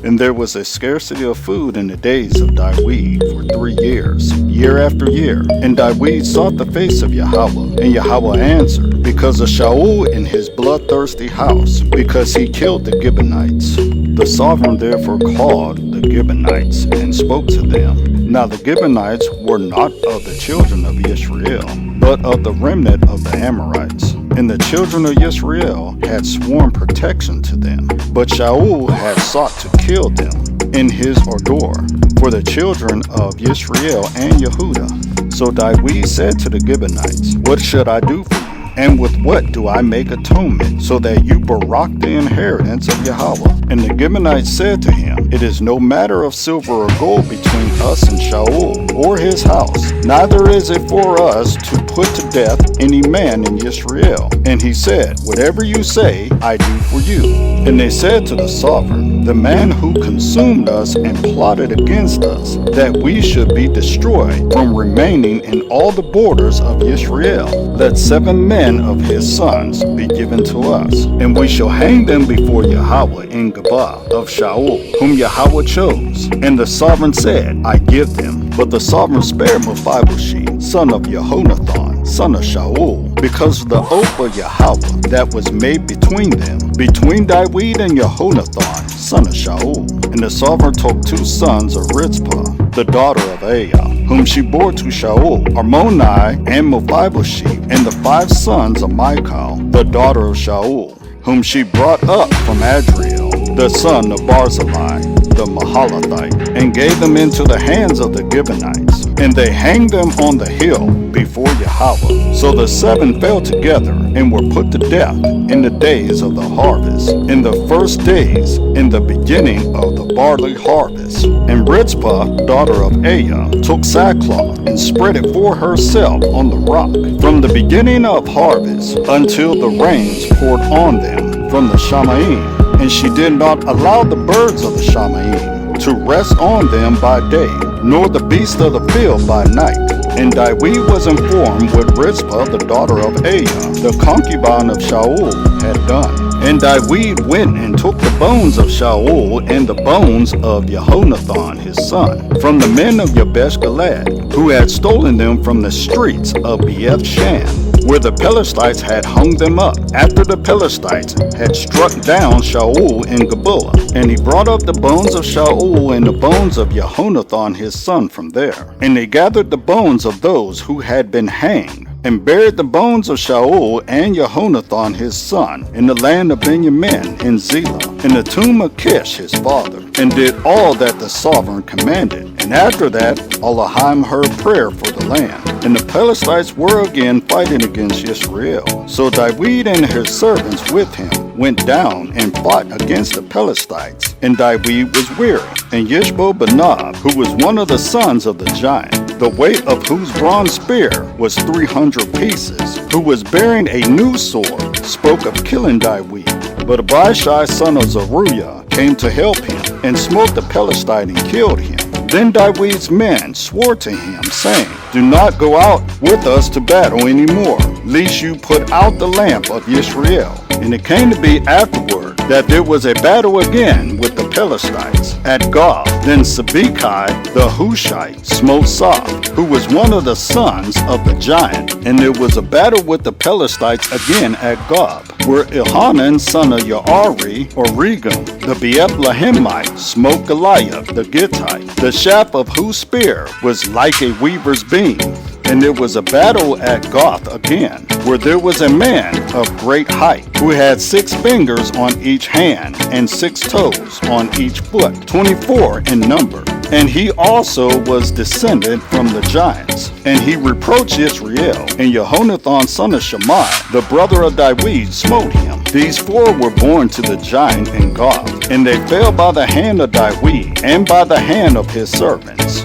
And there was a scarcity of food in the days of Dawid for 3 years, year after year. And Dawid sought the face of Yahweh, and Yahweh answered, because of Shaul in his bloodthirsty house, because he killed the Gibeonites. The sovereign therefore called the Gibeonites and spoke to them. Now the Gibeonites were not of the children of Israel, but of the remnant of the Amorites. And the children of Israel had sworn protection to them, but Shaul had sought to kill them in his ardor for the children of Israel and Yehudah. So Dawid said to the Gibeonites, what should I do for you? And with what do I make atonement, so that you barak the inheritance of Yahweh? And the Gibeonites said to him, it is no matter of silver or gold between us and Shaul, or his house, neither is it for us to put to death any man in Israel. And he said, whatever you say, I do for you. And they said to the sovereign, the man who consumed us and plotted against us, that we should be destroyed from remaining in all the borders of Israel, let 7 men of his sons be given to us, and we shall hang them before Yahweh in Gabah of Shaul, whom Yahweh chose. And the sovereign said, I give them. But the sovereign spared Mephibosheth, son of Jehonathan, son of Shaul, because of the oath of Yahweh that was made between them, between Dawid and Jehonathan, son of Shaul. And the sovereign took 2 sons of Rizpah, the daughter of Aiah, whom she bore to Shaul, Armoni and Mephibosheth, and the 5 sons of Michal, the daughter of Shaul, whom she brought up from Adriel, the son of Barzillai, the Mahalathite, and gave them into the hands of the Gibeonites. And they hanged them on the hill before Yahweh. So the 7 fell together and were put to death in the days of the harvest, in the first days, in the beginning of the barley harvest. And Rizpah, daughter of Aiah, took sackcloth and spread it for herself on the rock, from the beginning of harvest until the rains poured on them from the Shamayim. And she did not allow the birds of the Shamayim to rest on them by day, nor the beasts of the field by night. And Dawid was informed what Rizpah, the daughter of Aiah, the concubine of Shaul, had done. And Dawid went and took the bones of Shaul and the bones of Jehonathan his son, from the men of Jabesh Gilead, who had stolen them from the streets of Beth Shan, where the Pelethites had hung them up, after the Pelethites had struck down Shaul in Gilboa. And he brought up the bones of Shaul and the bones of Jehonathan his son from there. And they gathered the bones of those who had been hanged, and buried the bones of Shaul and Jehonathan his son in the land of Benjamin in Zelah, in the tomb of Kish his father, and did all that the sovereign commanded. And after that, Elohim heard prayer for the land. And the Pelethites were again fighting against Israel. So Dawid and his servants with him went down and fought against the Pelethites. And Dawid was weary. And Yishbo-benob, who was one of the sons of the giant, the weight of whose bronze spear was 300 pieces, who was bearing a new sword, spoke of killing Dawid. But Abishai son of Zeruiah came to help him, and smote the Pelethite and killed him. Then Dawid's men swore to him, saying, do not go out with us to battle any more, lest you put out the lamp of Israel. And it came to be afterward that there was a battle again with the Pelethites at Gob. Then Sibbecai the Hushite smote Soph, who was one of the sons of the giant. And there was a battle with the Pelethites again at Gob, where Elhanan son of Yaari, or Regem, the Bethlehemite, smote Goliath the Gittite, the shaft of whose spear was like a weaver's beam. And there was a battle at Goth again, where there was a man of great height, who had 6 fingers on each hand, and 6 toes on each foot, 24 in number. And he also was descended from the giants. And he reproached Israel, and Jehonathan son of Shammai, the brother of Dawid, smote him. These 4 were born to the giant in Goth, and they fell by the hand of Dawid, and by the hand of his servants.